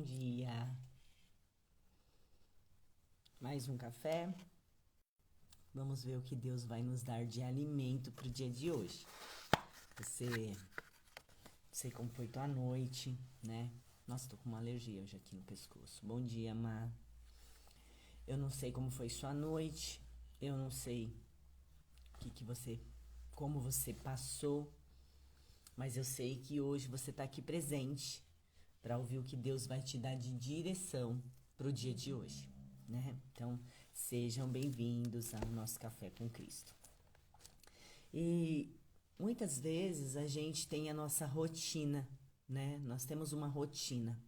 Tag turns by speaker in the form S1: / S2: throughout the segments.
S1: dia. Mais um café. Vamos ver o que Deus vai nos dar de alimento para o dia de hoje. Você sei como foi tua noite, né? Nossa, tô com uma alergia hoje aqui no pescoço. Bom dia, Má. Eu não sei como foi sua noite. Eu não sei como você passou, mas eu sei que hoje você tá aqui presente para ouvir o que Deus vai te dar de direção para o dia de hoje, né? Então, sejam bem-vindos ao nosso Café com Cristo. E muitas vezes a gente tem a nossa rotina, né? Nós temos uma rotina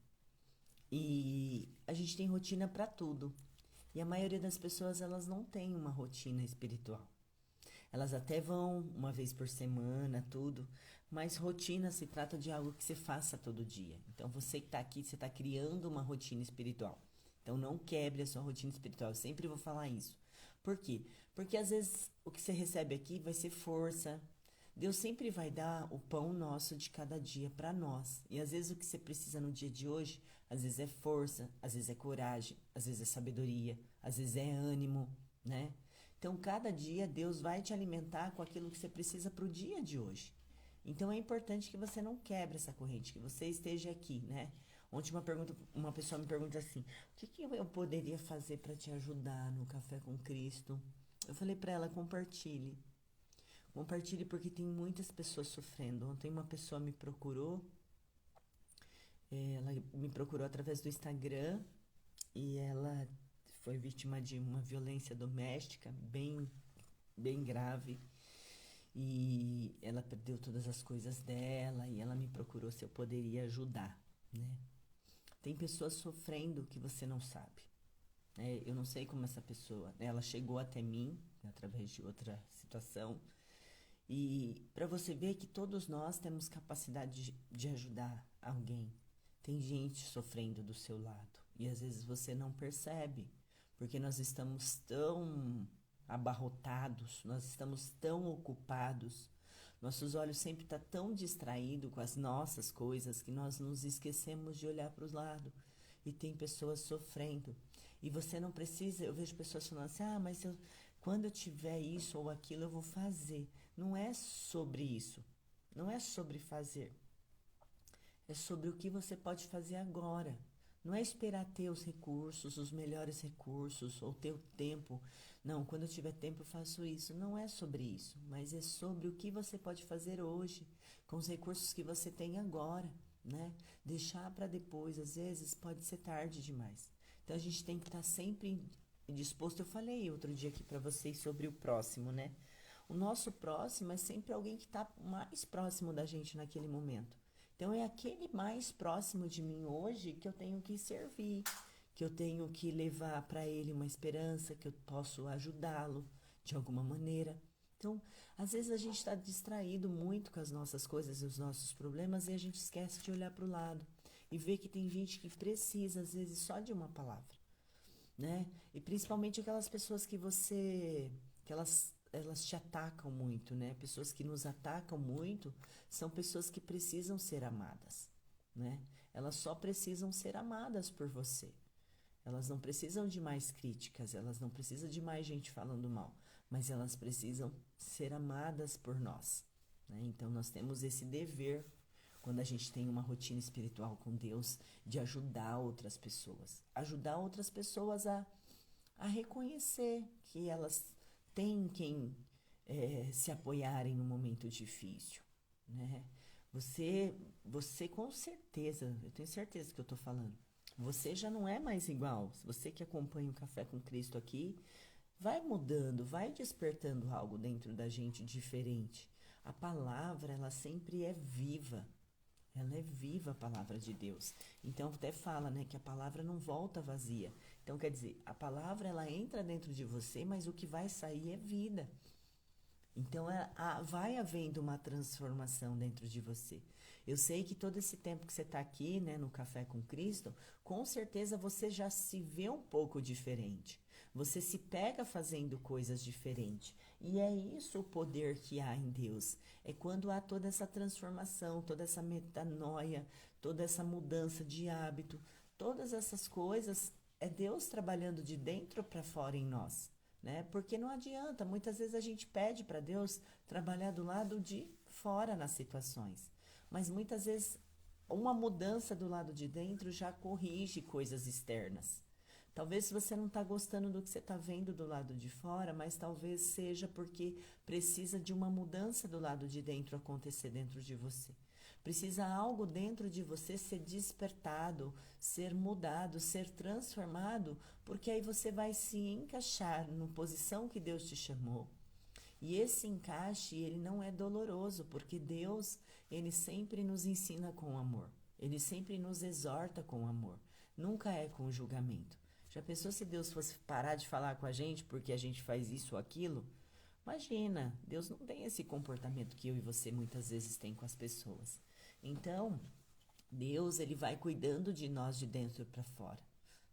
S1: e a gente tem rotina para tudo. E a maioria das pessoas, elas não tem uma rotina espiritual. Elas até vão uma vez por semana, tudo, mas rotina se trata de algo que você faça todo dia. Então, você que está aqui, você está criando uma rotina espiritual. Então, não quebre a sua rotina espiritual. Eu sempre vou falar isso. Por quê? Porque às vezes o que você recebe aqui vai ser força. Deus sempre vai dar o pão nosso de cada dia para nós. E às vezes o que você precisa no dia de hoje, às vezes é força, às vezes é coragem, às vezes é sabedoria, às vezes é ânimo, né? Então, cada dia Deus vai te alimentar com aquilo que você precisa para o dia de hoje. Então, é importante que você não quebre essa corrente, que você esteja aqui, né? Ontem uma pessoa me pergunta assim: o que eu poderia fazer para te ajudar no Café com Cristo? Eu falei para ela: compartilhe. Compartilhe porque tem muitas pessoas sofrendo. Ontem uma pessoa me procurou, ela me procurou através do Instagram e ela foi vítima de uma violência doméstica bem grave. E ela perdeu todas as coisas dela e ela me procurou se eu poderia ajudar, né? Tem pessoas sofrendo que você não sabe. Né? Eu não sei como essa pessoa, ela chegou até mim através de outra situação. E para você ver que todos nós temos capacidade de ajudar alguém. Tem gente sofrendo do seu lado e às vezes você não percebe, porque nós estamos tão abarrotados, nós estamos tão ocupados, nossos olhos sempre estão tão distraídos com as nossas coisas que nós nos esquecemos de olhar para os lados. E tem pessoas sofrendo. E você não precisa, eu vejo pessoas falando assim, mas quando eu tiver isso ou aquilo eu vou fazer. Não é sobre isso, não é sobre fazer. É sobre o que você pode fazer agora. Não é esperar ter os recursos, os melhores recursos, ou ter o tempo. Não, quando eu tiver tempo eu faço isso. Não é sobre isso, mas é sobre o que você pode fazer hoje, com os recursos que você tem agora, né? Deixar para depois, às vezes, pode ser tarde demais. Então, a gente tem que estar sempre disposto. Eu falei outro dia aqui para vocês sobre o próximo, né? O nosso próximo é sempre alguém que está mais próximo da gente naquele momento. Então, é aquele mais próximo de mim hoje que eu tenho que servir, que eu tenho que levar para ele uma esperança, que eu posso ajudá-lo de alguma maneira. Então, às vezes a gente está distraído muito com as nossas coisas e os nossos problemas e a gente esquece de olhar para o lado e ver que tem gente que precisa, às vezes, só de uma palavra, né? E principalmente aquelas pessoas que elas te atacam muito, né? Pessoas que nos atacam muito são pessoas que precisam ser amadas, né? Elas só precisam ser amadas por você. Elas não precisam de mais críticas, elas não precisam de mais gente falando mal, mas elas precisam ser amadas por nós, né? Então nós temos esse dever quando a gente tem uma rotina espiritual com Deus de ajudar outras pessoas a reconhecer que elas têm quem se apoiarem no momento difícil, né? Você com certeza, eu tenho certeza do que eu tô falando. Você já não é mais igual. Se você que acompanha o Café com Cristo aqui, vai mudando, vai despertando algo dentro da gente diferente. A palavra, ela sempre é viva. Ela é viva, a palavra de Deus. Então até fala, né, que a palavra não volta vazia. Então quer dizer, a palavra ela entra dentro de você, mas o que vai sair é vida. Então, vai havendo uma transformação dentro de você. Eu sei que todo esse tempo que você está aqui, né, no Café com Cristo, com certeza você já se vê um pouco diferente. Você se pega fazendo coisas diferentes. E é isso o poder que há em Deus. É quando há toda essa transformação, toda essa metanoia, toda essa mudança de hábito. todas essas coisas é Deus trabalhando de dentro para fora em nós, né? Porque não adianta, muitas vezes a gente pede para Deus trabalhar do lado de fora nas situações, mas muitas vezes uma mudança do lado de dentro já corrige coisas externas. Talvez se você não está gostando do que você está vendo do lado de fora, mas talvez seja porque precisa de uma mudança do lado de dentro acontecer dentro de você. Precisa algo dentro de você ser despertado, ser mudado, ser transformado, porque aí você vai se encaixar na posição que Deus te chamou. E esse encaixe, ele não é doloroso, porque Deus, ele sempre nos ensina com amor. Ele sempre nos exorta com amor. Nunca é com julgamento. Já pensou se Deus fosse parar de falar com a gente porque a gente faz isso ou aquilo? Imagina, Deus não tem esse comportamento que eu e você muitas vezes tem com as pessoas. Então, Deus, ele vai cuidando de nós de dentro para fora,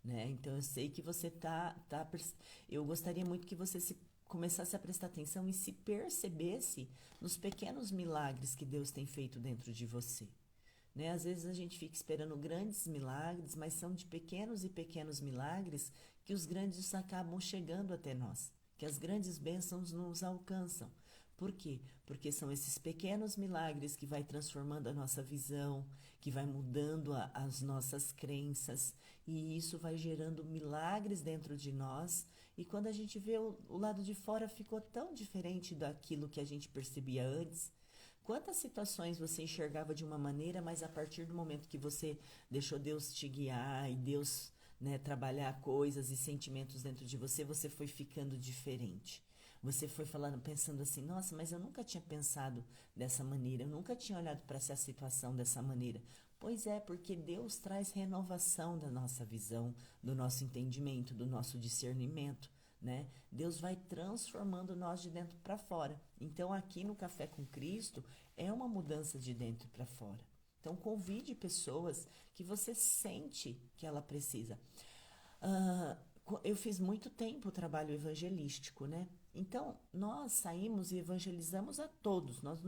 S1: né? Então, eu sei que você eu gostaria muito que você começasse a prestar atenção e se percebesse nos pequenos milagres que Deus tem feito dentro de você. Né? Às vezes a gente fica esperando grandes milagres, mas são de pequenos e pequenos milagres que os grandes acabam chegando até nós, que as grandes bênçãos nos alcançam. Por quê? Porque são esses pequenos milagres que vai transformando a nossa visão, que vai mudando as nossas crenças, e isso vai gerando milagres dentro de nós. E quando a gente vê o lado de fora ficou tão diferente daquilo que a gente percebia antes. Quantas situações você enxergava de uma maneira, mas a partir do momento que você deixou Deus te guiar e Deus, né, trabalhar coisas e sentimentos dentro de você, você foi ficando diferente. Você foi falando, pensando assim, nossa, mas eu nunca tinha pensado dessa maneira, eu nunca tinha olhado para essa situação dessa maneira. Pois é, porque Deus traz renovação da nossa visão, do nosso entendimento, do nosso discernimento. Né? Deus vai transformando nós de dentro para fora. Então, aqui no Café com Cristo, é uma mudança de dentro para fora. Então, convide pessoas que você sente que ela precisa. Eu fiz muito tempo trabalho evangelístico, né? Então, nós saímos e evangelizamos a todos. Nós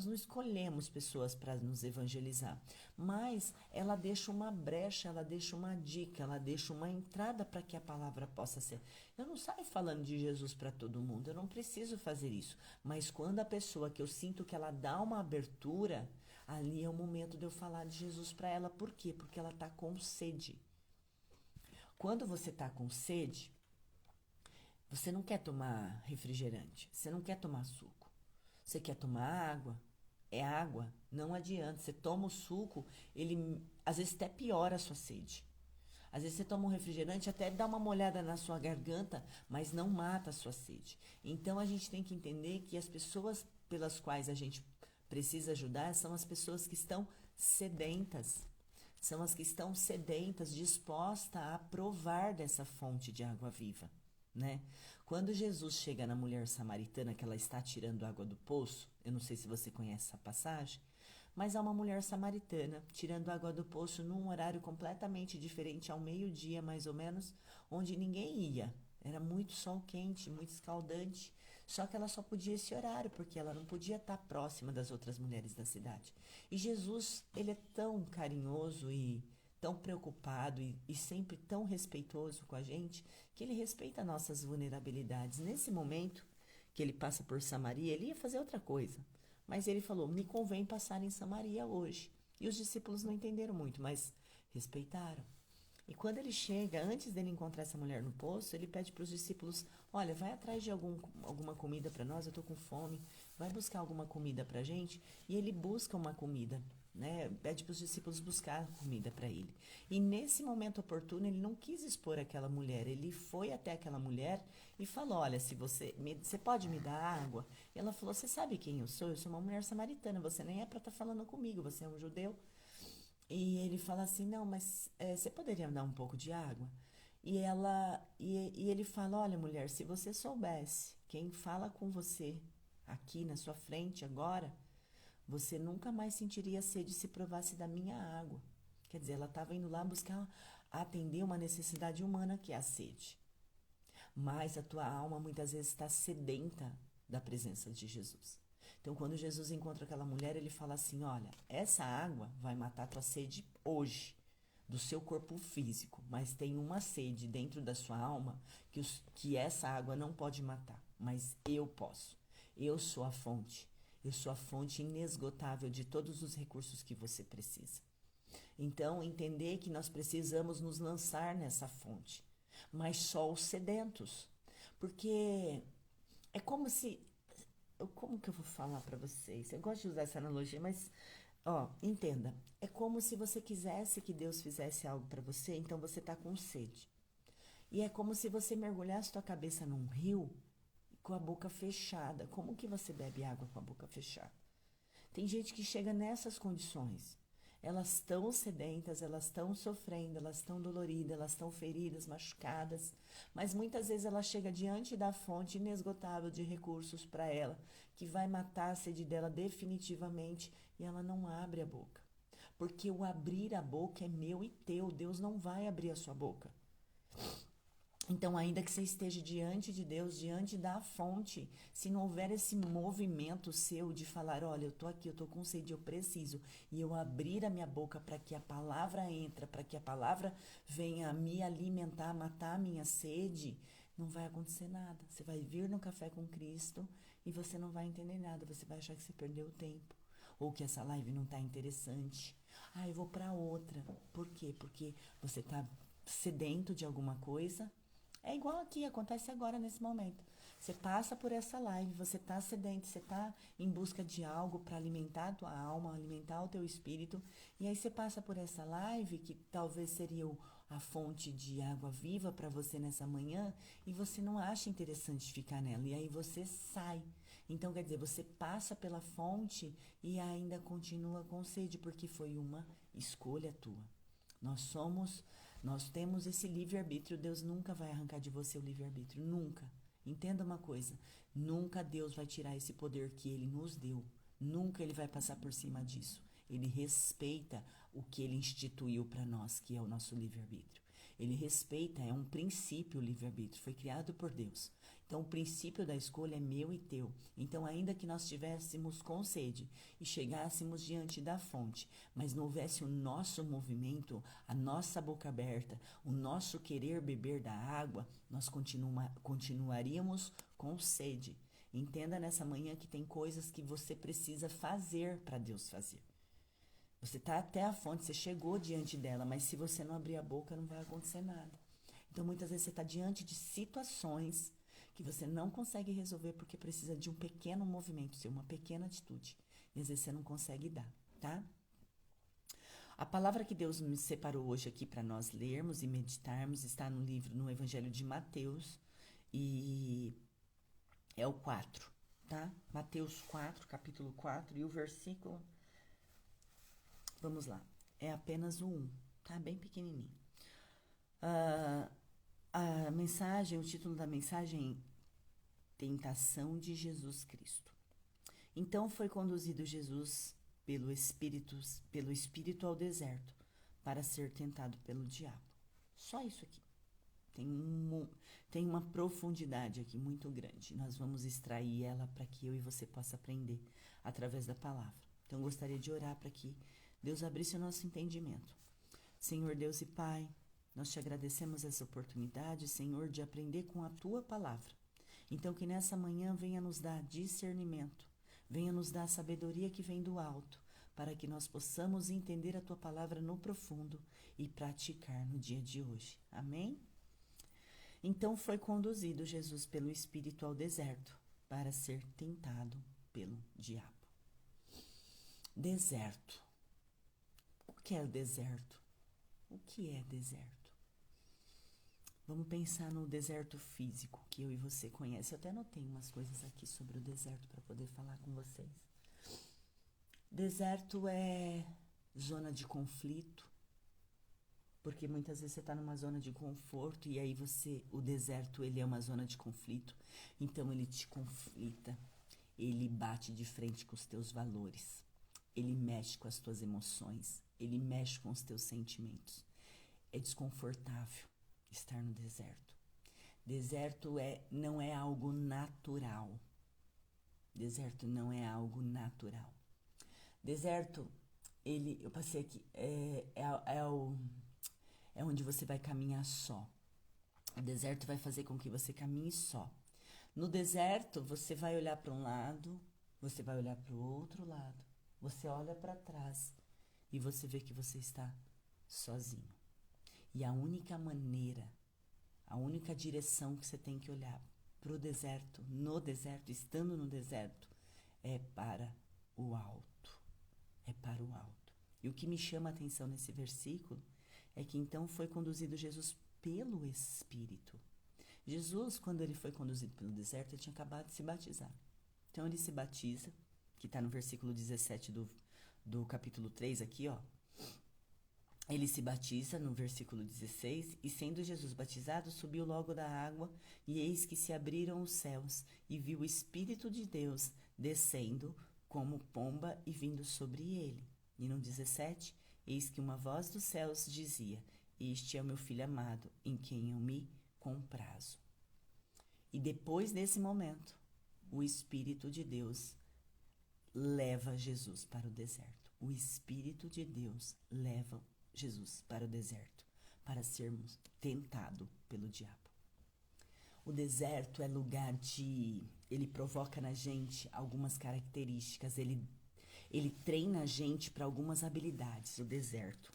S1: não escolhemos pessoas para nos evangelizar. Mas ela deixa uma brecha, ela deixa uma dica, ela deixa uma entrada para que a palavra possa ser. Eu não saio falando de Jesus para todo mundo, eu não preciso fazer isso. Mas quando a pessoa que eu sinto que ela dá uma abertura, ali é o momento de eu falar de Jesus para ela. Por quê? Porque ela está com sede. Quando você está com sede, você não quer tomar refrigerante, você não quer tomar suco, você quer tomar água. É água, não adianta. Você toma o suco, ele às vezes até piora a sua sede. Às vezes você toma um refrigerante, até dá uma molhada na sua garganta, mas não mata a sua sede. Então a gente tem que entender que as pessoas pelas quais a gente precisa ajudar são as pessoas que estão sedentas. São as que estão sedentas, dispostas a provar dessa fonte de água viva, né? Quando Jesus chega na mulher samaritana, que ela está tirando água do poço, eu não sei se você conhece essa passagem, mas há uma mulher samaritana tirando água do poço num horário completamente diferente, ao meio-dia mais ou menos, onde ninguém ia. Era muito sol quente, muito escaldante, só que ela só podia esse horário, porque ela não podia estar próxima das outras mulheres da cidade. E Jesus, ele é tão carinhoso e tão preocupado e sempre tão respeitoso com a gente, que ele respeita nossas vulnerabilidades. Nesse momento que ele passa por Samaria, ele ia fazer outra coisa. Mas ele falou, me convém passar em Samaria hoje. E os discípulos não entenderam muito, mas respeitaram. E quando ele chega, antes dele encontrar essa mulher no poço, ele pede para os discípulos, olha, vai atrás de alguma comida para nós, eu estou com fome, vai buscar alguma comida para a gente. E ele busca uma comida, né? Pede para os discípulos buscar comida para ele. E nesse momento oportuno, ele não quis expor aquela mulher, ele foi até aquela mulher e falou, olha, se você pode me dar água? E ela falou, você sabe quem eu sou? Eu sou uma mulher samaritana, você nem é para estar falando comigo, você é um judeu. E ele fala assim, não, mas você poderia me dar um pouco de água? E ele fala, olha mulher, se você soubesse quem fala com você aqui na sua frente agora, você nunca mais sentiria sede se provasse da minha água. Quer dizer, ela estava indo lá buscar atender uma necessidade humana que é a sede. Mas a tua alma muitas vezes está sedenta da presença de Jesus. Então, quando Jesus encontra aquela mulher, ele fala assim, olha, essa água vai matar tua sede hoje, do seu corpo físico, mas tem uma sede dentro da sua alma que essa água não pode matar, mas eu posso. Eu sou a fonte. Eu sou a fonte inesgotável de todos os recursos que você precisa. Então, entender que nós precisamos nos lançar nessa fonte, mas só os sedentos. Porque é como se... Como que eu vou falar para vocês? Eu gosto de usar essa analogia, mas... Ó, entenda. É como se você quisesse que Deus fizesse algo para você, então você tá com sede. E é como se você mergulhasse sua cabeça num rio com a boca fechada. Como que você bebe água com a boca fechada? Tem gente que chega nessas condições. Elas estão sedentas, elas estão sofrendo, elas estão doloridas, elas estão feridas, machucadas. Mas muitas vezes ela chega diante da fonte inesgotável de recursos para ela, que vai matar a sede dela definitivamente, e ela não abre a boca. Porque o abrir a boca é meu e teu. Deus não vai abrir a sua boca. Então, ainda que você esteja diante de Deus, diante da fonte, se não houver esse movimento seu de falar, olha, eu tô aqui, eu tô com sede, eu preciso, e eu abrir a minha boca para que a palavra entre, para que a palavra venha me alimentar, matar a minha sede, não vai acontecer nada. Você vai vir no Café com Cristo e você não vai entender nada, você vai achar que você perdeu o tempo, ou que essa live não tá interessante. Ah, eu vou para outra. Por quê? Porque você tá sedento de alguma coisa. É igual aqui, acontece agora nesse momento. Você passa por essa live, você está sedento, você está em busca de algo para alimentar a tua alma, alimentar o teu espírito. E aí você passa por essa live, que talvez seria a fonte de água viva para você nessa manhã, e você não acha interessante ficar nela. E aí você sai. Então, quer dizer, você passa pela fonte e ainda continua com sede, porque foi uma escolha tua. Nós temos esse livre-arbítrio. Deus nunca vai arrancar de você o livre-arbítrio, nunca. Entenda uma coisa, nunca Deus vai tirar esse poder que Ele nos deu. Nunca Ele vai passar por cima disso. Ele respeita o que Ele instituiu para nós, que é o nosso livre-arbítrio. Ele respeita, é um princípio o livre-arbítrio, foi criado por Deus. Então, o princípio da escolha é meu e teu. Então, ainda que nós estivéssemos com sede e chegássemos diante da fonte, mas não houvesse o nosso movimento, a nossa boca aberta, o nosso querer beber da água, nós continuaríamos com sede. Entenda nessa manhã que tem coisas que você precisa fazer para Deus fazer. Você está até a fonte, você chegou diante dela, mas se você não abrir a boca, não vai acontecer nada. Então, muitas vezes você está diante de situações que você não consegue resolver porque precisa de um pequeno movimento seu, uma pequena atitude. E às vezes você não consegue dar, tá? A palavra que Deus me separou hoje aqui para nós lermos e meditarmos está no Evangelho de Mateus, e é o 4, tá? Mateus 4, capítulo 4, e o versículo... Vamos lá, é apenas o 1, tá? Bem pequenininho. A mensagem, o título da mensagem é Tentação de Jesus Cristo. Então foi conduzido Jesus pelo Espírito ao deserto para ser tentado pelo diabo. Só isso aqui. Tem uma profundidade aqui muito grande. Nós vamos extrair ela para que eu e você possa aprender através da palavra. Então eu gostaria de orar para que Deus abrisse o nosso entendimento. Senhor Deus e Pai, nós te agradecemos essa oportunidade, Senhor, de aprender com a Tua palavra. Então que nessa manhã venha nos dar discernimento, venha nos dar a sabedoria que vem do alto, para que nós possamos entender a Tua palavra no profundo e praticar no dia de hoje. Amém? Então foi conduzido Jesus pelo Espírito ao deserto para ser tentado pelo diabo. Deserto. O que é o deserto? O que é deserto? Vamos pensar no deserto físico que eu e você conhecem. Eu até anotei umas coisas aqui sobre o deserto para poder falar com vocês. Deserto é zona de conflito, porque muitas vezes você está numa zona de conforto e aí o deserto, ele é uma zona de conflito, então ele te conflita, ele bate de frente com os teus valores, ele mexe com as tuas emoções, ele mexe com os teus sentimentos. É desconfortável estar no deserto. Deserto não é algo natural. Deserto não é algo natural. Deserto, eu passei aqui, é onde você vai caminhar só. O deserto vai fazer com que você caminhe só. No deserto, você vai olhar para um lado, você vai olhar para o outro lado, você olha para trás e você vê que você está sozinho. E a única maneira, a única direção que você tem que olhar para o deserto, no deserto, estando no deserto, é para o alto. É para o alto. E o que me chama a atenção nesse versículo é que então foi conduzido Jesus pelo Espírito. Jesus, quando ele foi conduzido pelo deserto, ele tinha acabado de se batizar. Então ele se batiza, que está no versículo 17 do capítulo 3 aqui, ó. Ele se batiza no versículo 16, e sendo Jesus batizado, subiu logo da água, e eis que se abriram os céus, e viu o Espírito de Deus descendo como pomba e vindo sobre ele. E no 17, eis que uma voz dos céus dizia: Este é o meu Filho amado, em quem eu me comprazo. E depois desse momento, o Espírito de Deus leva Jesus para o deserto. O Espírito de Deus leva Jesus para o deserto, para sermos tentados pelo diabo. O deserto é lugar ele provoca na gente algumas características, ele treina a gente para algumas habilidades, o deserto.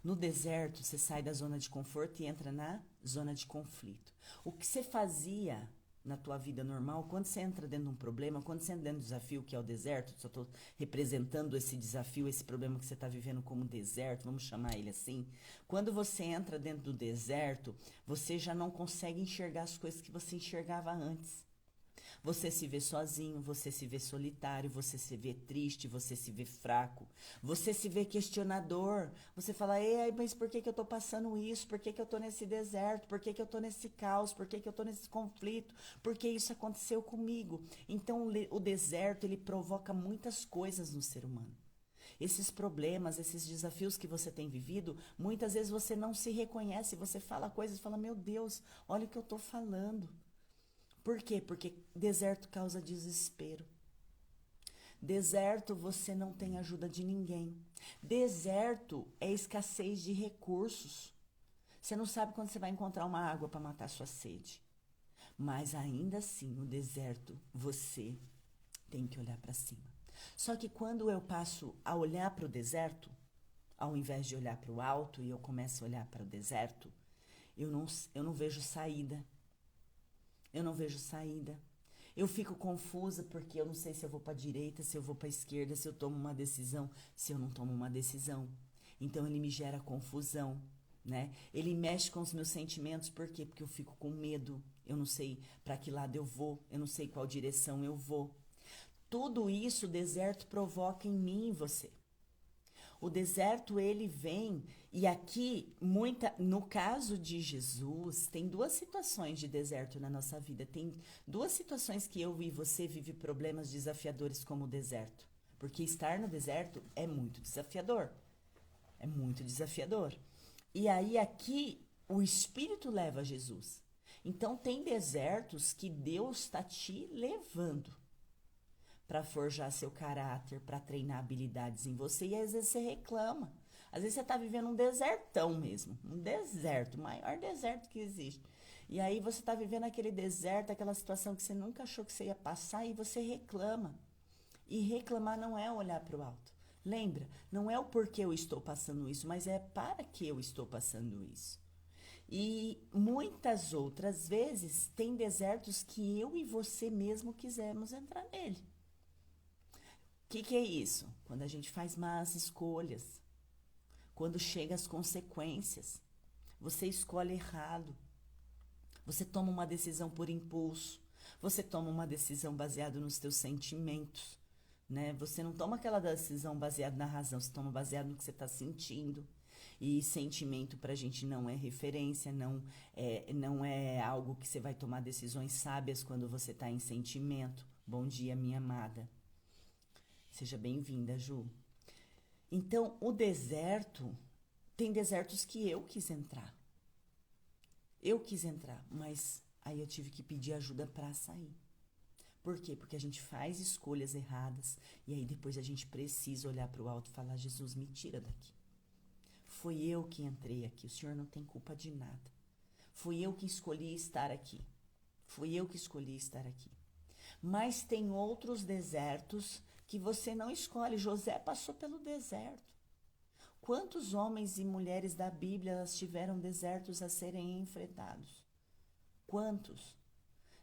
S1: No deserto, você sai da zona de conforto e entra na zona de conflito. O que você fazia na tua vida normal, quando você entra dentro de um problema, quando você entra dentro do desafio que é o deserto, só estou representando esse desafio, esse problema que você está vivendo como deserto, vamos chamar ele assim. Quando você entra dentro do deserto, você já não consegue enxergar as coisas que você enxergava antes. Você se vê sozinho, você se vê solitário, você se vê triste, você se vê fraco, você se vê questionador. Você fala, ei, mas por que eu tô passando isso? Por que eu tô nesse deserto? Por que eu tô nesse caos? Por que eu tô nesse conflito? Por que isso aconteceu comigo? Então, o deserto, ele provoca muitas coisas no ser humano. Esses problemas, esses desafios que você tem vivido, muitas vezes você não se reconhece, você fala coisas e fala, meu Deus, olha o que eu tô falando. Por quê? Porque deserto causa desespero. Deserto você não tem ajuda de ninguém. Deserto é escassez de recursos. Você não sabe quando você vai encontrar uma água para matar sua sede. Mas ainda assim, no deserto, você tem que olhar para cima. Só que quando eu passo a olhar para o deserto, ao invés de olhar para o alto e eu começo a olhar para o deserto, eu não vejo saída. Eu não vejo saída. Eu fico confusa porque eu não sei se eu vou para a direita, se eu vou para a esquerda, se eu tomo uma decisão, se eu não tomo uma decisão. Então ele me gera confusão, né? Ele mexe com os meus sentimentos, por quê? Porque eu fico com medo. Eu não sei para que lado eu vou, eu não sei qual direção eu vou. Tudo isso o deserto provoca em mim e você. O deserto, ele vem, e aqui, no caso de Jesus, tem duas situações de deserto na nossa vida. Tem duas situações que eu e você vive problemas desafiadores como o deserto. Porque estar no deserto é muito desafiador. É muito desafiador. E aí, aqui, o Espírito leva Jesus. Então, tem desertos que Deus está te levando para forjar seu caráter, para treinar habilidades em você, e às vezes você reclama. Às vezes você está vivendo um desertão mesmo, um deserto, o maior deserto que existe. E aí você está vivendo aquele deserto, aquela situação que você nunca achou que você ia passar, e você reclama. E reclamar não é olhar para o alto. Lembra, não é o porquê eu estou passando isso, mas é para que eu estou passando isso. E muitas outras vezes tem desertos que eu e você mesmo quisemos entrar nele. O que é isso? Quando a gente faz más escolhas, quando chega as consequências, você escolhe errado, você toma uma decisão por impulso, você toma uma decisão baseada nos teus sentimentos, né? Você não toma aquela decisão baseada na razão, você toma baseado no que você está sentindo. E sentimento pra gente não é referência, não é algo que você vai tomar decisões sábias quando você está em sentimento. Bom dia, minha amada. Seja bem-vinda, Ju. Então, o deserto, tem desertos que eu quis entrar. Eu quis entrar, mas aí eu tive que pedir ajuda para sair. Por quê? Porque a gente faz escolhas erradas e aí depois a gente precisa olhar para o alto e falar, Jesus, me tira daqui. Foi eu que entrei aqui, o Senhor não tem culpa de nada. Fui eu que escolhi estar aqui. Fui eu que escolhi estar aqui. Mas tem outros desertos que você não escolhe. José passou pelo deserto. Quantos homens e mulheres da Bíblia elas tiveram desertos a serem enfrentados? Quantos?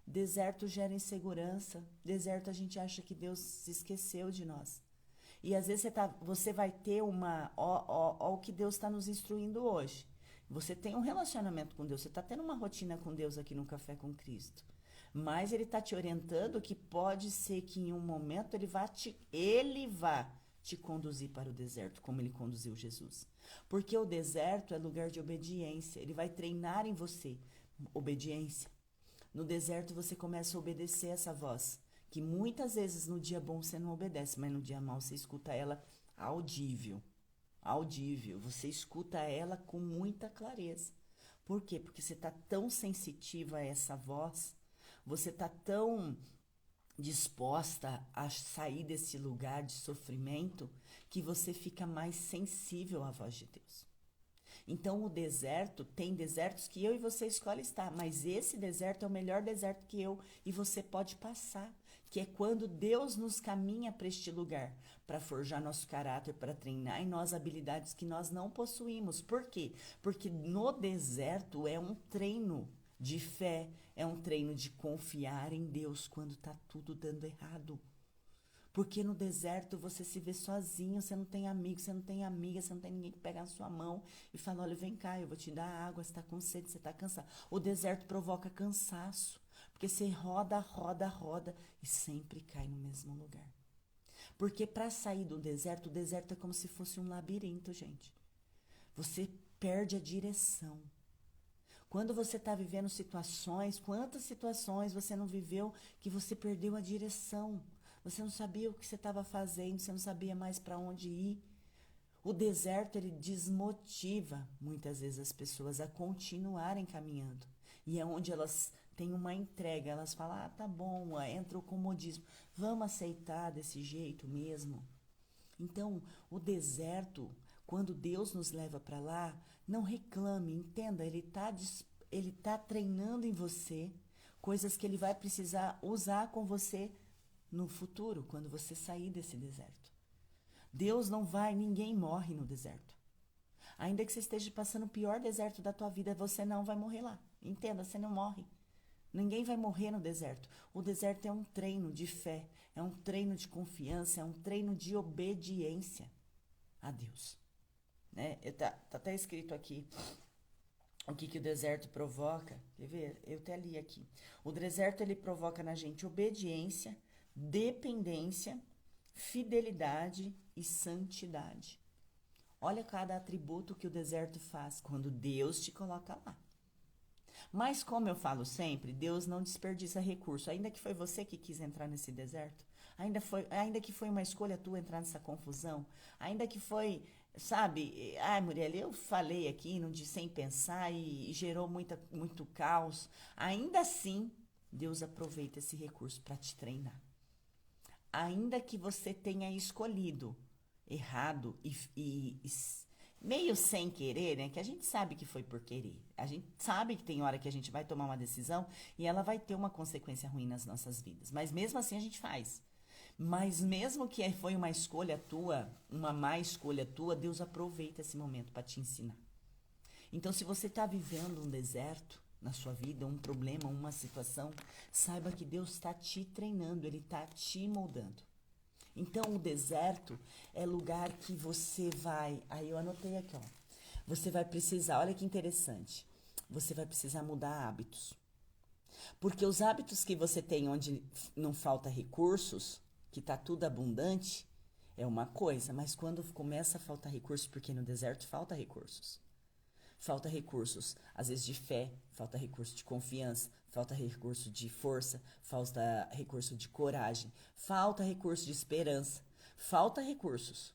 S1: Deserto gera insegurança. Deserto a gente acha que Deus se esqueceu de nós. E às vezes você vai ter ó o que Deus está nos instruindo hoje. Você tem um relacionamento com Deus. Você está tendo uma rotina com Deus aqui no Café com Cristo. Mas Ele está te orientando que pode ser que em um momento Ele vá te conduzir para o deserto, como Ele conduziu Jesus. Porque o deserto é lugar de obediência. Ele vai treinar em você obediência. No deserto você começa a obedecer essa voz, que muitas vezes no dia bom você não obedece, mas no dia mau você escuta ela audível. Audível. Você escuta ela com muita clareza. Por quê? Porque você está tão sensitiva a essa voz, você está tão disposta a sair desse lugar de sofrimento que você fica mais sensível à voz de Deus. Então o deserto, tem desertos que eu e você escolhe estar, mas esse deserto é o melhor deserto que eu e você pode passar, que é quando Deus nos caminha para este lugar, para forjar nosso caráter, para treinar em nós habilidades que nós não possuímos. Por quê? Porque no deserto é um treino de fé, é um treino de confiar em Deus quando está tudo dando errado. Porque no deserto você se vê sozinho, você não tem amigo, você não tem amiga, você não tem ninguém que pega na sua mão e fala, olha, vem cá, eu vou te dar água, você está com sede, você está cansado. O deserto provoca cansaço, porque você roda, roda, roda e sempre cai no mesmo lugar. Porque para sair do deserto, o deserto é como se fosse um labirinto, gente. Você perde a direção. Quando você está vivendo situações, quantas situações você não viveu que você perdeu a direção? Você não sabia o que você estava fazendo, você não sabia mais para onde ir. O deserto, ele desmotiva muitas vezes as pessoas a continuarem caminhando. E é onde elas têm uma entrega, elas falam, tá bom, entra o comodismo, vamos aceitar desse jeito mesmo. Então, o deserto, quando Deus nos leva para lá, não reclame, entenda, Ele tá treinando em você coisas que Ele vai precisar usar com você no futuro, quando você sair desse deserto. Deus não vai, ninguém morre no deserto. Ainda que você esteja passando o pior deserto da tua vida, você não vai morrer lá. Entenda, você não morre. Ninguém vai morrer no deserto. O deserto é um treino de fé, é um treino de confiança, é um treino de obediência a Deus. Né? Tá até escrito aqui o que o deserto provoca. Quer ver? Eu até li aqui. O deserto, ele provoca na gente obediência, dependência, fidelidade e santidade. Olha cada atributo que o deserto faz quando Deus te coloca lá. Mas como eu falo sempre, Deus não desperdiça recurso. Ainda que foi você que quis entrar nesse deserto, ainda que foi uma escolha tua entrar nessa confusão, ainda que foi, sabe, Muriel, eu falei aqui sem pensar e gerou muito caos. Ainda assim, Deus aproveita esse recurso para te treinar. Ainda que você tenha escolhido errado e meio sem querer, né? Que a gente sabe que foi por querer. A gente sabe que tem hora que a gente vai tomar uma decisão e ela vai ter uma consequência ruim nas nossas vidas. Mas mesmo assim a gente faz. Mas mesmo que foi uma escolha tua, uma má escolha tua, Deus aproveita esse momento para te ensinar. Então, se você está vivendo um deserto na sua vida, um problema, uma situação, saiba que Deus está te treinando, Ele está te moldando. Então, o deserto é lugar que você vai... Aí eu anotei aqui, ó. Você vai precisar, olha que interessante, você vai precisar mudar hábitos. Porque os hábitos que você tem onde não falta recursos, que está tudo abundante, é uma coisa. Mas quando começa a faltar recursos, porque no deserto falta recursos. Falta recursos, às vezes de fé, falta recurso de confiança, falta recurso de força, falta recurso de coragem, falta recurso de esperança, falta recursos,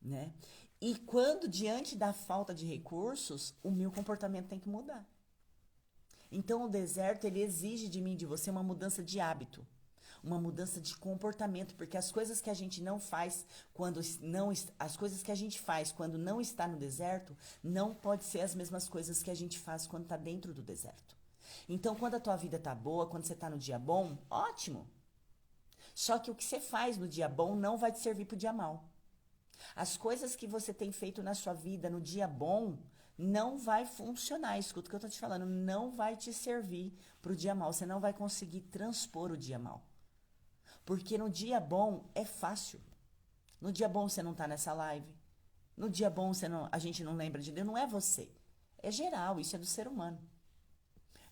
S1: né? E quando diante da falta de recursos, o meu comportamento tem que mudar. Então o deserto, ele exige de mim, de você, uma mudança de hábito. uma mudança de comportamento, porque as coisas que a gente não faz quando não as coisas que a gente faz quando não está no deserto, não pode ser as mesmas coisas que a gente faz quando está dentro do deserto. Então, quando a tua vida tá boa, quando você tá no dia bom, ótimo. Só que o que você faz no dia bom não vai te servir pro dia mal. As coisas que você tem feito na sua vida no dia bom não vai funcionar. Escuta o que eu tô te falando, não vai te servir pro dia mal. Você não vai conseguir transpor o dia mal. Porque no dia bom é fácil. No dia bom você não tá nessa live. No dia bom a gente não lembra de Deus. Não é você. É geral, isso é do ser humano.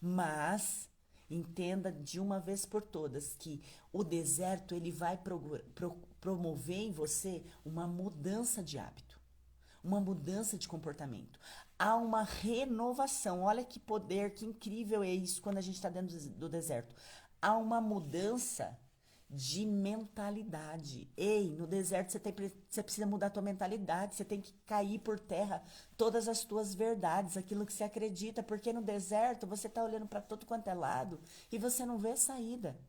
S1: Mas entenda de uma vez por todas que o deserto ele vai promover em você uma mudança de hábito, uma mudança de comportamento. Há uma renovação. Olha que poder, que incrível é isso quando a gente está dentro do deserto. Há uma mudança de mentalidade. Ei, no deserto você precisa mudar a tua mentalidade, você tem que cair por terra todas as tuas verdades, aquilo que você acredita, porque no deserto você está olhando para todo quanto é lado e você não vê saída.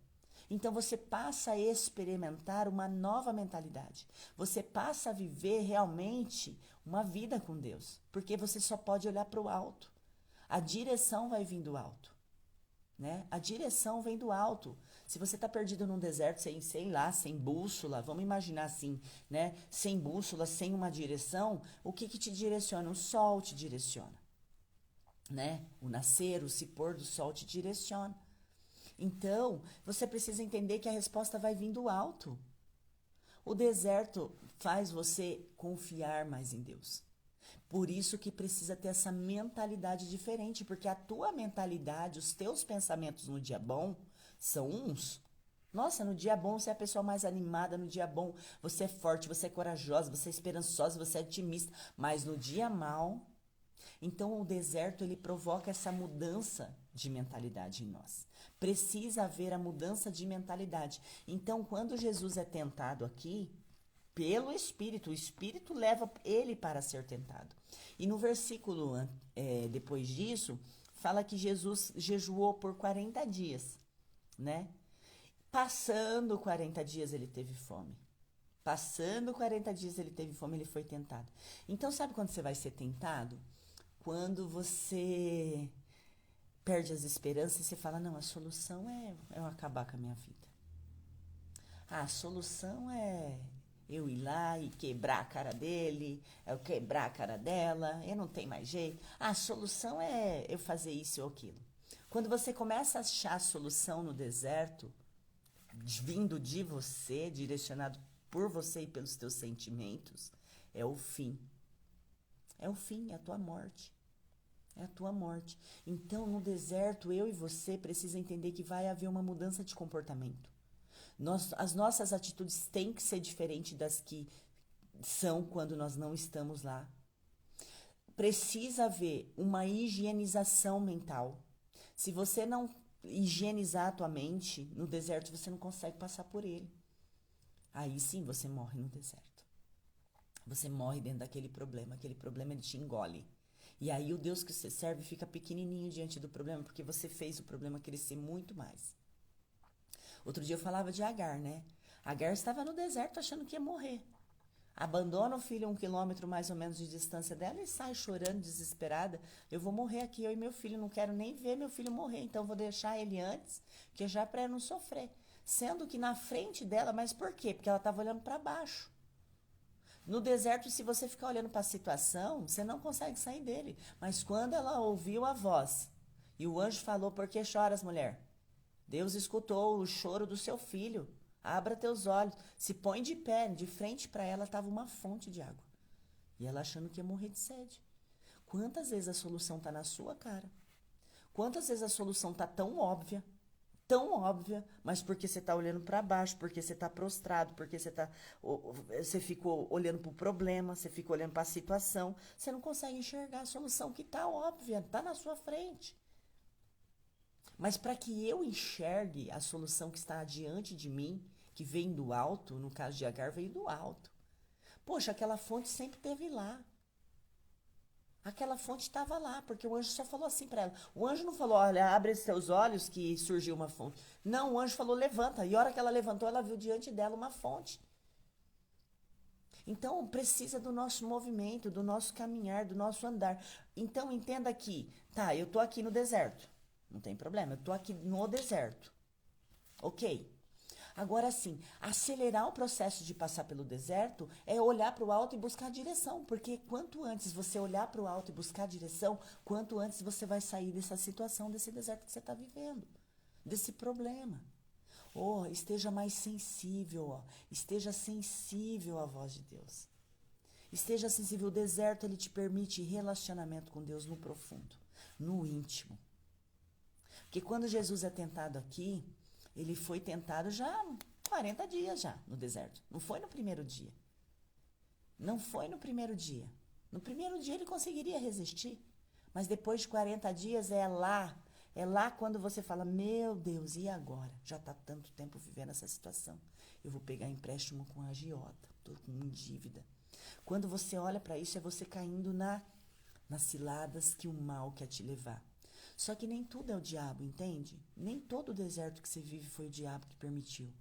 S1: Então você passa a experimentar uma nova mentalidade. Você passa a viver realmente uma vida com Deus, porque você só pode olhar para o alto. A direção vai vir do alto, né? A direção vem do alto. Se você está perdido num deserto, sem, sei lá, sem bússola, vamos imaginar assim, né? Sem bússola, sem uma direção, o que te direciona? O sol te direciona, né? O nascer, o se pôr do sol te direciona. Então, você precisa entender que a resposta vai vir do alto. O deserto faz você confiar mais em Deus. Por isso que precisa ter essa mentalidade diferente, porque a tua mentalidade, os teus pensamentos no dia bom são uns. Nossa, no dia bom você é a pessoa mais animada, no dia bom você é forte, você é corajosa, você é esperançosa, você é otimista, mas no dia mal, então o deserto ele provoca essa mudança de mentalidade em nós. Precisa haver a mudança de mentalidade. Então, quando Jesus é tentado aqui, pelo Espírito, o Espírito leva ele para ser tentado. E no versículo depois disso, fala que Jesus jejuou por 40 dias, né? Passando 40 dias ele teve fome. Passando 40 dias ele teve fome, ele foi tentado. Então, sabe quando você vai ser tentado? Quando você perde as esperanças e você fala, não, a solução é eu acabar com a minha vida. A solução é eu ir lá e quebrar a cara dele, eu quebrar a cara dela, eu não tenho mais jeito. A solução é eu fazer isso ou aquilo. Quando você começa a achar a solução no deserto, vindo de você, direcionado por você e pelos teus sentimentos, é o fim. É o fim, é a tua morte. É a tua morte. Então, no deserto, eu e você precisa entender que vai haver uma mudança de comportamento. As nossas atitudes têm que ser diferentes das que são quando nós não estamos lá. Precisa haver uma higienização mental. Se você não higienizar a tua mente, no deserto você não consegue passar por ele. Aí sim você morre no deserto. Você morre dentro daquele problema. Aquele problema ele te engole. E aí o Deus que você serve fica pequenininho diante do problema, porque você fez o problema crescer muito mais. Outro dia eu falava de Agar, né? Agar estava no deserto achando que ia morrer. Abandona o filho a 1 quilômetro mais ou menos de distância dela e sai chorando, desesperada. Eu vou morrer aqui, eu e meu filho, não quero nem ver meu filho morrer, então vou deixar ele antes, que já para não sofrer. Sendo que na frente dela, mas por quê? Porque ela estava olhando para baixo. No deserto, se você ficar olhando para a situação, você não consegue sair dele. Mas quando ela ouviu a voz e o anjo falou, por que choras, mulher? Deus escutou o choro do seu filho. Abra teus olhos. Se põe de pé. De frente para ela estava uma fonte de água. E ela achando que ia morrer de sede. Quantas vezes a solução está na sua cara? Quantas vezes a solução está tão óbvia, mas porque você está olhando para baixo, porque você está prostrado, porque você ficou olhando para o problema, você ficou olhando para a situação, você não consegue enxergar a solução que está óbvia, está na sua frente. Mas para que eu enxergue a solução que está diante de mim, que vem do alto, no caso de Agar, veio do alto. Poxa, aquela fonte sempre esteve lá. Aquela fonte estava lá, porque o anjo só falou assim para ela. O anjo não falou, olha, abre seus olhos que surgiu uma fonte. Não, o anjo falou, levanta. E a hora que ela levantou, ela viu diante dela uma fonte. Então, precisa do nosso movimento, do nosso caminhar, do nosso andar. Então, entenda aqui, tá, eu tô aqui no deserto. Não tem problema, eu tô aqui no deserto. Ok. Agora sim, acelerar o processo de passar pelo deserto é olhar para o alto e buscar a direção, porque quanto antes você olhar para o alto e buscar a direção, quanto antes você vai sair dessa situação, desse deserto que você está vivendo, desse problema. Oh, esteja mais sensível, ó. Esteja sensível à voz de Deus. Esteja sensível. O deserto, ele te permite relacionamento com Deus no profundo, no íntimo. Porque quando Jesus é tentado aqui, ele foi tentado já 40 dias já no deserto. Não foi no primeiro dia. Não foi no primeiro dia. No primeiro dia ele conseguiria resistir. Mas depois de 40 dias é lá quando você fala, meu Deus, e agora? Já está tanto tempo vivendo essa situação. Eu vou pegar empréstimo com a agiota, estou com dívida. Quando você olha para isso, é você caindo nas ciladas que o mal quer te levar. Só que nem tudo é o diabo, entende? Nem todo o deserto que você vive foi o diabo que permitiu.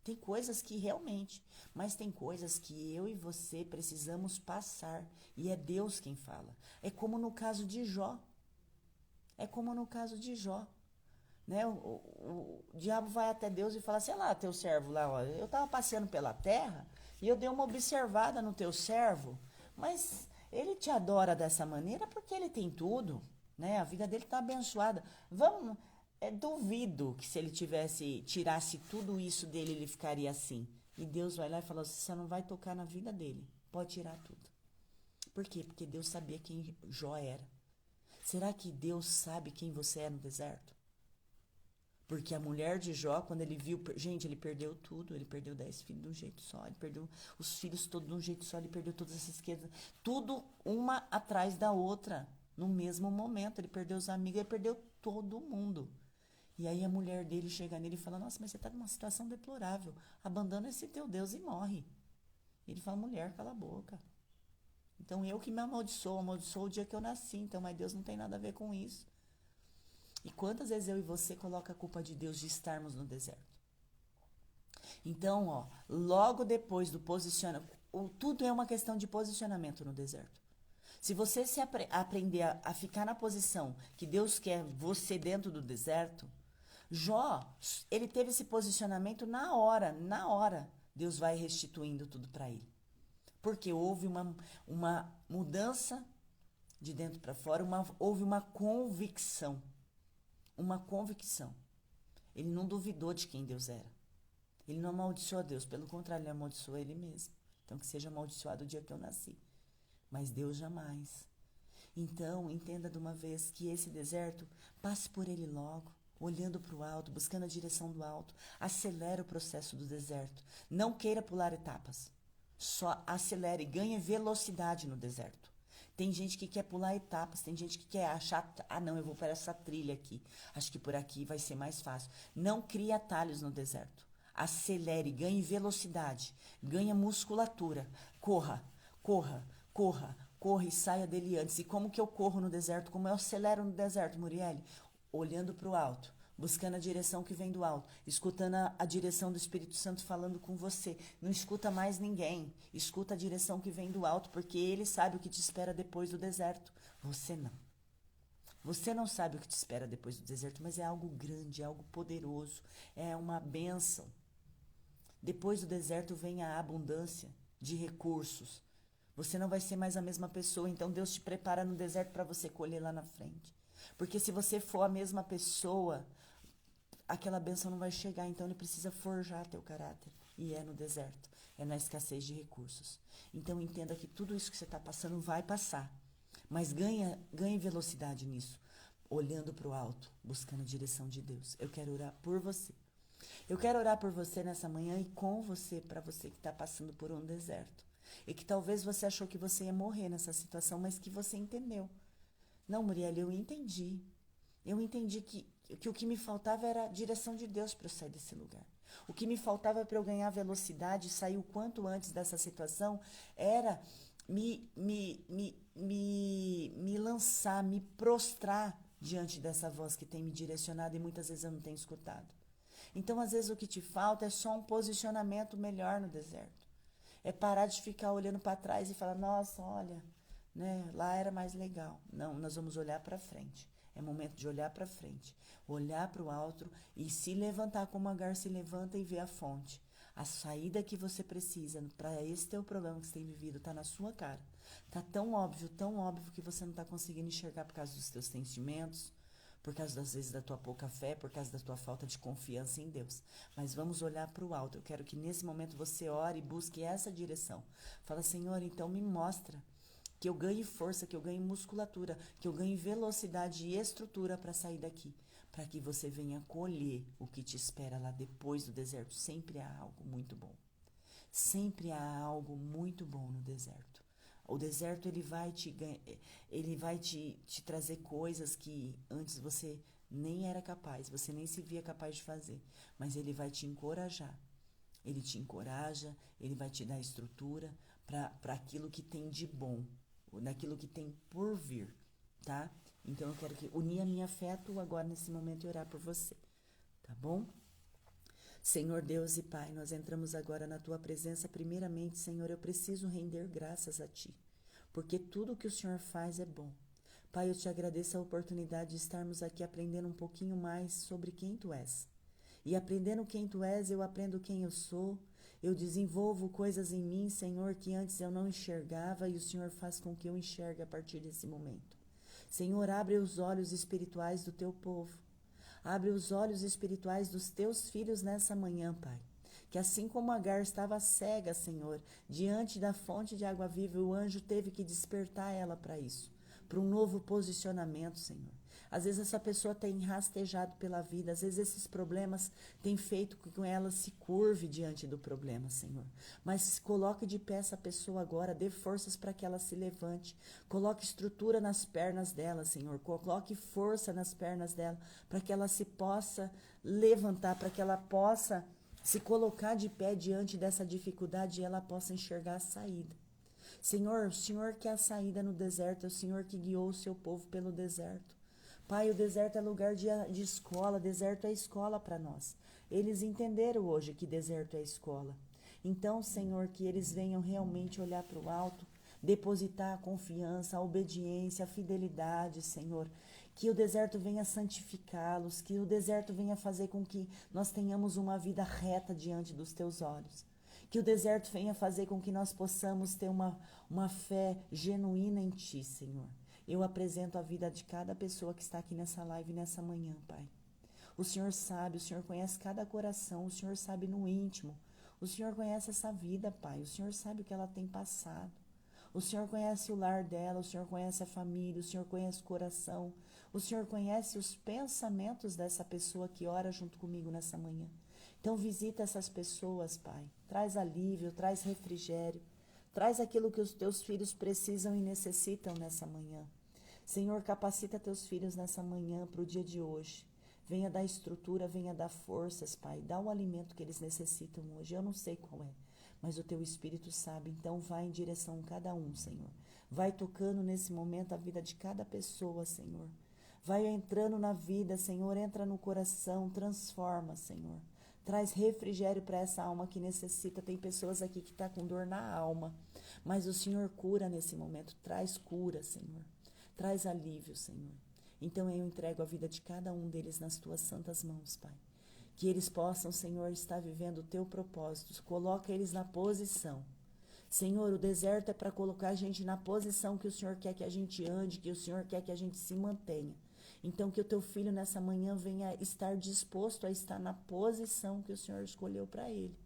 S1: Tem coisas que realmente, mas tem coisas que eu e você precisamos passar. E é Deus quem fala. É como no caso de Jó. Né? O diabo vai até Deus e fala, sei lá, teu servo lá, ó, eu estava passeando pela terra e eu dei uma observada no teu servo, mas ele te adora dessa maneira porque ele tem tudo, né? A vida dele está abençoada. Duvido que se ele tirasse tudo isso dele, ele ficaria assim. E Deus vai lá e fala, você não vai tocar na vida dele, pode tirar tudo. Por quê? Porque Deus sabia quem Jó era. Será que Deus sabe quem você é no deserto? Porque a mulher de Jó, quando ele viu... Gente, ele perdeu tudo. Ele perdeu 10 filhos de um jeito só. Ele perdeu os filhos todos de um jeito só. Ele perdeu todas essas riquezas. Tudo uma atrás da outra. No mesmo momento. Ele perdeu os amigos. Ele perdeu todo mundo. E aí a mulher dele chega nele e fala, nossa, mas você está numa situação deplorável. Abandona esse teu Deus e morre. Ele fala, mulher, cala a boca. Então eu que me amaldiçoo o dia que eu nasci. Então, mas Deus não tem nada a ver com isso. E quantas vezes eu e você coloca a culpa de Deus de estarmos no deserto? Então, ó, logo depois do posicionamento, tudo é uma questão de posicionamento no deserto. Se você aprender a ficar na posição que Deus quer você dentro do deserto, Jó, ele teve esse posicionamento na hora. Deus vai restituindo tudo para ele. Porque houve uma mudança de dentro para fora, houve uma convicção. Uma convicção. Ele não duvidou de quem Deus era. Ele não amaldiçoou a Deus, pelo contrário, ele amaldiçoou ele mesmo. Então, que seja amaldiçoado o dia que eu nasci. Mas Deus jamais. Então, entenda de uma vez que esse deserto, passe por ele logo, olhando para o alto, buscando a direção do alto. Acelere o processo do deserto. Não queira pular etapas. Só acelere, ganhe velocidade no deserto. Tem gente que quer pular etapas, tem gente que quer achar, não, eu vou para essa trilha aqui, acho que por aqui vai ser mais fácil. Não crie atalhos no deserto. Acelere, ganhe velocidade, ganhe musculatura. Corra e saia dele antes. E como que eu corro no deserto? Como eu acelero no deserto, Muriele? Olhando para o alto. Buscando a direção que vem do alto, escutando a direção do Espírito Santo falando com você. Não escuta mais ninguém, escuta a direção que vem do alto, porque ele sabe o que te espera depois do deserto. Você não. Você não sabe o que te espera depois do deserto, mas é algo grande, é algo poderoso, é uma bênção. Depois do deserto vem a abundância de recursos. Você não vai ser mais a mesma pessoa, então Deus te prepara no deserto para você colher lá na frente. Porque se você for a mesma pessoa, aquela bênção não vai chegar, então ele precisa forjar teu caráter. E é no deserto, é na escassez de recursos. Então entenda que tudo isso que você está passando vai passar. Mas ganhe velocidade nisso, olhando para o alto, buscando a direção de Deus. Eu quero orar por você. Eu quero orar por você nessa manhã e com você, para você que está passando por um deserto. E que talvez você achou que você ia morrer nessa situação, mas que você entendeu. Não, Muriel, eu entendi. Eu entendi que o que me faltava era a direção de Deus para eu sair desse lugar. O que me faltava para eu ganhar velocidade e sair o quanto antes dessa situação era me me lançar, me prostrar diante dessa voz que tem me direcionado e muitas vezes eu não tenho escutado. Então, às vezes, o que te falta é só um posicionamento melhor no deserto. É parar de ficar olhando para trás e falar, nossa, olha, né, lá era mais legal. Não, nós vamos olhar para frente. É momento de olhar para frente, olhar para o alto e se levantar como Agar se levanta e ver a fonte. A saída que você precisa para esse teu problema que você tem vivido está na sua cara. Está tão óbvio que você não está conseguindo enxergar por causa dos teus sentimentos, por causa, às vezes, da tua pouca fé, por causa da tua falta de confiança em Deus. Mas vamos olhar para o alto. Eu quero que nesse momento você ore e busque essa direção. Fala, Senhor, então me mostra que eu ganhe força, que eu ganhe musculatura, que eu ganhe velocidade e estrutura para sair daqui. Para que você venha colher o que te espera lá depois do deserto. Sempre há algo muito bom. Sempre há algo muito bom no deserto. O deserto ele vai te trazer coisas que antes você nem era capaz, você nem se via capaz de fazer, mas ele vai te encorajar. Ele te encoraja, ele vai te dar estrutura para aquilo que tem de bom, naquilo que tem por vir, tá? Então eu quero unir a minha fé a tua agora nesse momento e orar por você, tá bom? Senhor Deus e Pai, nós entramos agora na Tua presença. Primeiramente, Senhor, eu preciso render graças a Ti, porque tudo que o Senhor faz é bom. Pai, eu te agradeço a oportunidade de estarmos aqui aprendendo um pouquinho mais sobre quem Tu és. E aprendendo quem Tu és, eu aprendo quem eu sou. Eu desenvolvo coisas em mim, Senhor, que antes eu não enxergava e o Senhor faz com que eu enxergue a partir desse momento. Senhor, abre os olhos espirituais do Teu povo. Abre os olhos espirituais dos teus filhos nessa manhã, Pai. Que assim como Agar estava cega, Senhor, diante da fonte de água viva, o anjo teve que despertar ela para isso, para um novo posicionamento, Senhor. Às vezes essa pessoa tem rastejado pela vida, às vezes esses problemas têm feito com que ela se curve diante do problema, Senhor. Mas coloque de pé essa pessoa agora, dê forças para que ela se levante. Coloque estrutura nas pernas dela, Senhor. Coloque força nas pernas dela para que ela se possa levantar, para que ela possa se colocar de pé diante dessa dificuldade e ela possa enxergar a saída. Senhor, o Senhor que é a saída no deserto, é o Senhor que guiou o seu povo pelo deserto. Pai, o deserto é lugar de escola, deserto é escola para nós. Eles entenderam hoje que deserto é escola. Então, Senhor, que eles venham realmente olhar para o alto, depositar a confiança, a obediência, a fidelidade, Senhor. Que o deserto venha santificá-los, que o deserto venha fazer com que nós tenhamos uma vida reta diante dos teus olhos. Que o deserto venha fazer com que nós possamos ter uma fé genuína em Ti, Senhor. Eu apresento a vida de cada pessoa que está aqui nessa live nessa manhã, Pai. O Senhor sabe, o Senhor conhece cada coração, o Senhor sabe no íntimo. O Senhor conhece essa vida, Pai. O Senhor sabe o que ela tem passado. O Senhor conhece o lar dela, o Senhor conhece a família, o Senhor conhece o coração. O Senhor conhece os pensamentos dessa pessoa que ora junto comigo nessa manhã. Então visita essas pessoas, Pai. Traz alívio, traz refrigério. Traz aquilo que os teus filhos precisam e necessitam nessa manhã. Senhor, capacita teus filhos nessa manhã para o dia de hoje. Venha dar estrutura, venha dar forças, Pai. Dá o alimento que eles necessitam hoje. Eu não sei qual é, mas o teu Espírito sabe. Então vai em direção a cada um, Senhor. Vai tocando nesse momento a vida de cada pessoa, Senhor. Vai entrando na vida, Senhor. Entra no coração, transforma, Senhor. Traz refrigério para essa alma que necessita. Tem pessoas aqui que estão com dor na alma, mas o Senhor cura nesse momento. Traz cura, Senhor. Traz alívio, Senhor. Então eu entrego a vida de cada um deles nas tuas santas mãos, Pai. Que eles possam, Senhor, estar vivendo o teu propósito. Coloca eles na posição. Senhor, o deserto é para colocar a gente na posição que o Senhor quer que a gente ande, que o Senhor quer que a gente se mantenha. Então que o teu filho nessa manhã venha estar disposto a estar na posição que o Senhor escolheu para ele.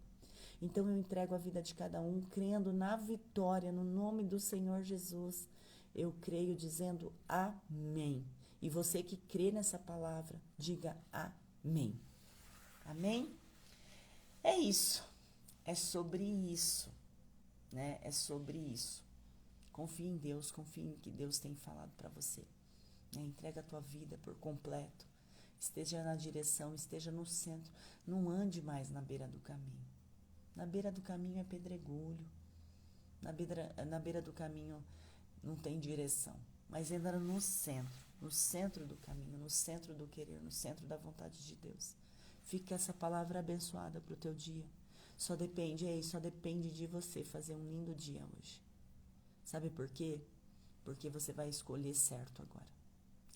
S1: Então eu entrego a vida de cada um, crendo na vitória, no nome do Senhor Jesus. Eu creio dizendo amém. E você que crê nessa palavra, diga amém. Amém? É isso. É sobre isso, né? É sobre isso. Confie em Deus, confie em que Deus tem falado para você. Né? Entrega a tua vida por completo. Esteja na direção, esteja no centro. Não ande mais na beira do caminho. Na beira do caminho é pedregulho. Na beira do caminho não tem direção, mas entra no centro do caminho, no centro do querer, no centro da vontade de Deus. Fica essa palavra abençoada para o teu dia. Só depende de você fazer um lindo dia hoje. Sabe por quê? Porque você vai escolher certo agora.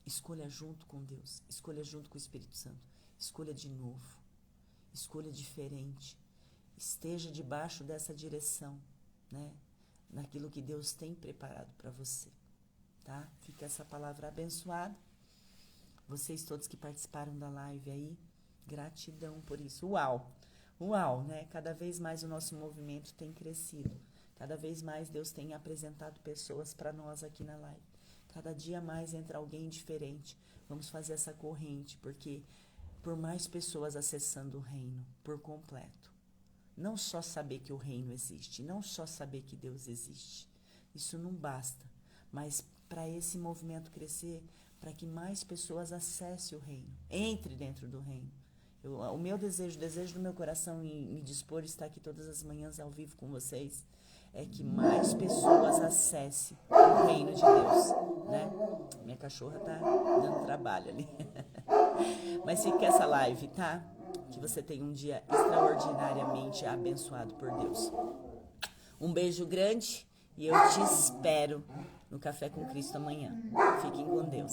S1: Escolha junto com Deus, escolha junto com o Espírito Santo, escolha de novo, escolha diferente. Esteja debaixo dessa direção, né? Naquilo que Deus tem preparado para você, tá? Fica essa palavra abençoada. Vocês todos que participaram da live aí, gratidão por isso. Uau, né? Cada vez mais o nosso movimento tem crescido. Cada vez mais Deus tem apresentado pessoas para nós aqui na live. Cada dia mais entra alguém diferente. Vamos fazer essa corrente, porque por mais pessoas acessando o reino por completo, não só saber que o reino existe, não só saber que Deus existe, isso não basta, mas para esse movimento crescer, para que mais pessoas acessem o reino, entre dentro do reino. O meu desejo, o desejo do meu coração em me dispor estar aqui todas as manhãs ao vivo com vocês, é que mais pessoas acessem o reino de Deus, né? Minha cachorra tá dando trabalho ali. Mas fica essa live, tá? Que você tenha um dia extraordinariamente abençoado por Deus. Um beijo grande e eu te espero no Café com Cristo amanhã. Fiquem com Deus.